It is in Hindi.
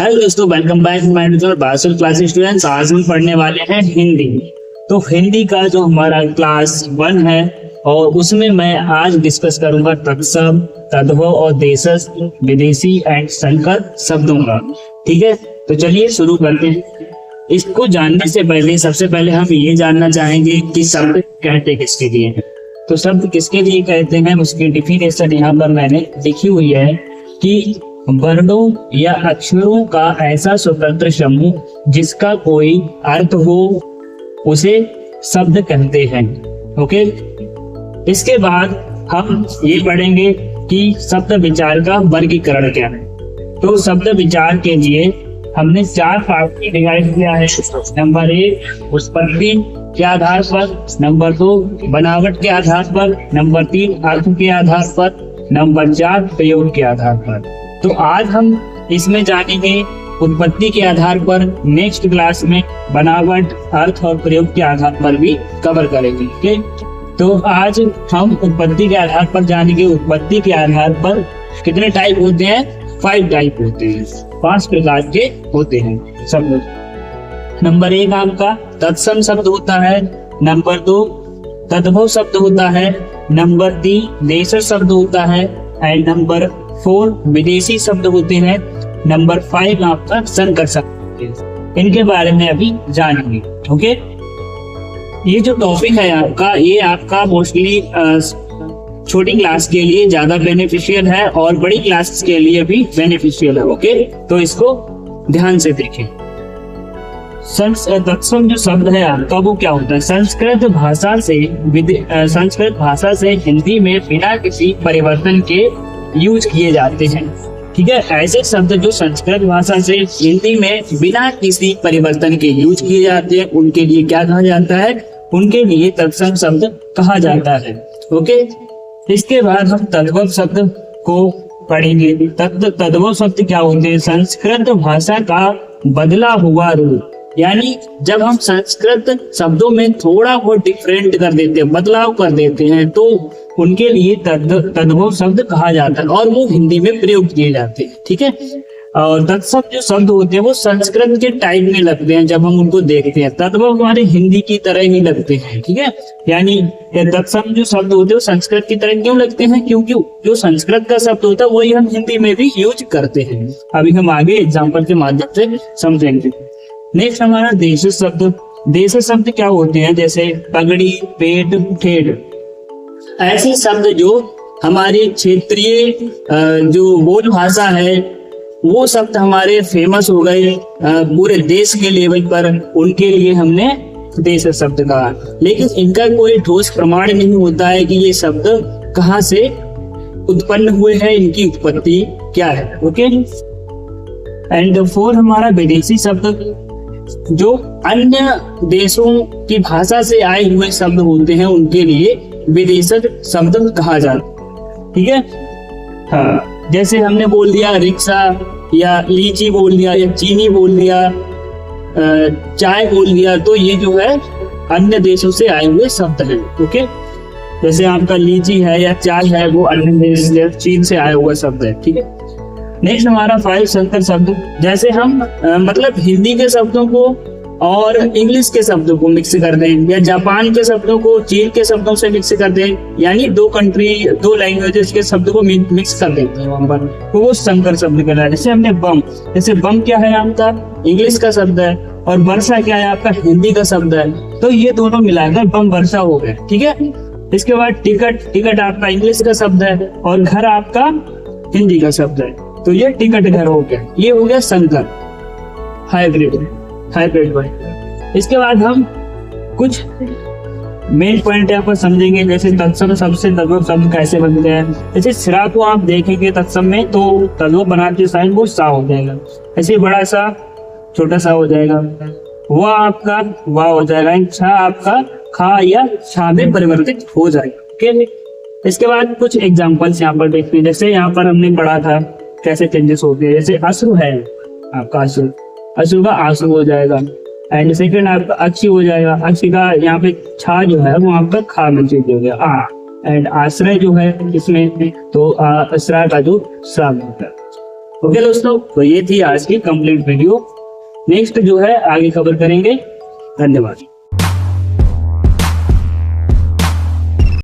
हेलो दोस्तों, welcome back to my channel basal class students. आज हम पढ़ने वाले हैं हिंदी। तो हिंदी का जो हमारा क्लास 1 है और उसमें मैं आज डिस्कस करूंगा तत्सम, तद्भव और देशज, विदेशी एंड संकर शब्दों का। ठीक है, तो चलिए शुरू करते हैं। इसको जानने से पहले सबसे पहले हम ये जानना चाहेंगे कि शब्द कहते किसके लिए हैं। तो शब्द किसके लिए कहते हैं उसकी डिफिनेशन यहाँ पर मैंने लिखी हुई है कि वर्णों या अक्षरों का ऐसा स्वतंत्र समूह जिसका कोई अर्थ हो उसे शब्द कहते हैं। ओके, इसके बाद हम ये पढ़ेंगे कि शब्द विचार का वर्गीकरण क्या है। तो शब्द विचार के लिए हमने 4 पार्ट में डिवाइड किया है। नंबर 1 उत्पत्ति के आधार पर, नंबर 2 बनावट के आधार पर, नंबर 3 अर्थ के आधार पर, नंबर 4 प्रयोग के आधार पर। तो आज हम इसमें जानेंगे उत्पत्ति के आधार पर, नेक्स्ट क्लास में बनावट, अर्थ और प्रयोग के आधार पर भी कवर करेंगे। ठीक, तो आज हम उत्पत्ति के आधार पर जानेंगे। उत्पत्ति के आधार पर कितने टाइप होते हैं? 5 टाइप होते हैं, 5 प्रकार के होते हैं शब्द। नंबर 1 आपका तत्सम शब्द होता है, नंबर 2 तद्भव शब्द होता है, नंबर 3 देशज शब्द होता है, एंड नंबर 4 विदेशी शब्द होते हैं, नंबर 5 आपका संकर शब्द होते हैं। इनके बारे में अभी जानेंगे। ओके, ये जो टॉपिक है आपका, ये आपका मोस्टली छोटी क्लास के लिए ज्यादा बेनिफिशियल है और बड़ी क्लासेस के लिए भी बेनिफिशियल है। ओके, तो इसको ध्यान से देखें। तत्सम जो शब्द है आपका वो क्या होता है? संस्कृत भाषा से हिंदी में बिना किसी परिवर्तन के यूज किए जाते हैं। ठीक है, ऐसे शब्द जो संस्कृत भाषा से हिंदी में बिना किसी परिवर्तन के यूज किए जाते हैं उनके लिए क्या कहा जाता है? उनके लिए तत्सम शब्द कहा जाता है। ओके, इसके बाद हम तद्भव शब्द को पढ़ेंगे। तद्भव शब्द क्या होते हैं? संस्कृत भाषा का बदला हुआ रूप, यानी जब हम संस्कृत शब्दों में थोड़ा बहुत डिफरेंट कर देते हैं, बदलाव कर देते हैं, तो उनके लिए तद्भव शब्द कहा जाता है और वो हिंदी में प्रयोग किए जाते हैं। ठीक है, और तत्सम जो शब्द होते हैं वो संस्कृत के टाइप में लगते हैं जब हम उनको देखते हैं। तद्भव हमारे हिंदी की तरह ही लगते हैं। ठीक है, यानी तत्सम जो शब्द होते हैं वो संस्कृत की तरह क्यों लगते हैं? क्योंकि जो संस्कृत का शब्द होता है वही हम हिंदी में भी यूज करते हैं। अभी हम आगे एग्जाम्पल के माध्यम से समझेंगे। नेक्स्ट हमारा देशज शब्द। देशज शब्द क्या होते हैं? जैसे पगड़ी, पेट, ठेठ, ऐसे शब्द जो हमारी क्षेत्रीय जो बोल भाषा है वो शब्द हमारे फेमस हो गए पूरे देश के लेवल पर, उनके लिए हमने देशज शब्द कहा। लेकिन इनका कोई ठोस प्रमाण नहीं होता है कि ये शब्द कहाँ से उत्पन्न हुए हैं, इनकी उत्पत्ति क्या है। ओके, एंड 4 हमारा विदेशी शब्द, जो अन्य देशों की भाषा से आए हुए शब्द होते हैं उनके लिए विदेशज शब्द कहा जाता है। ठीक है, हाँ, जैसे हमने बोल दिया रिक्शा या लीची बोल दिया या चीनी बोल दिया, चाय बोल दिया, तो ये जो है अन्य देशों से आए हुए शब्द हैं। ओके, जैसे आपका लीची है या चाय है वो अन्य देश से, चीन से आया हुआ शब्द है। ठीक है, नेक्स्ट हमारा 5 संकर शब्द। जैसे हम मतलब हिंदी के शब्दों को और इंग्लिश के शब्दों को मिक्स कर दें या जापान के शब्दों को चीन के शब्दों से मिक्स कर दें, यानी 2 लैंग्वेजेस के शब्द को मिक्स कर देते हैं वहां पर, तो वो संकर शब्द कहलाता है। जैसे हमने बम, जैसे बम क्या है आपका? इंग्लिश का शब्द है, और वर्षा क्या है आपका? हिंदी का शब्द है। तो ये दोनों मिलाकर बम वर्षा हो गए। ठीक है, इसके बाद टिकट, टिकट आपका इंग्लिश का शब्द है और घर आपका हिंदी का शब्द है, तो ये टिकट घर हो गया। ये हो गया संकर, हाइब्रिड वर्ड। इसके बाद हम कुछ मेन पॉइंट यहाँ पर समझेंगे, जैसे तत्सम शब्द से तद्भव शब्द कैसे बनते हैं। जैसे सिरा को आप देखेंगे तत्सम में तो तद्भव बनाते साइन वो सा हो जाएगा, ऐसे बड़ा सा छोटा सा हो जाएगा, वह आपका वाह हो जाएगा, छा आपका खा या छा में परिवर्तित हो जाएगा। ओके, इसके बाद कुछ एग्जाम्पल्स यहाँ पर देखते हैं। जैसे यहाँ पर हमने पढ़ा था कैसे चेंजेस होते हैं। जैसे अश्रु है आपका, अश्रु का आंसू हो जाएगा, एंड सेकंड आपका अच्छी हो जाएगा, अच्छी का यहाँ पे छा जो है वो आपका खा में चेंज हो गया, एंड आश्रय जो है इसमें तो आश्रय का जो श्राव होता है। ओके दोस्तों, तो ये थी आज की कंप्लीट वीडियो। नेक्स्ट जो है आगे कवर करेंगे। धन्यवाद।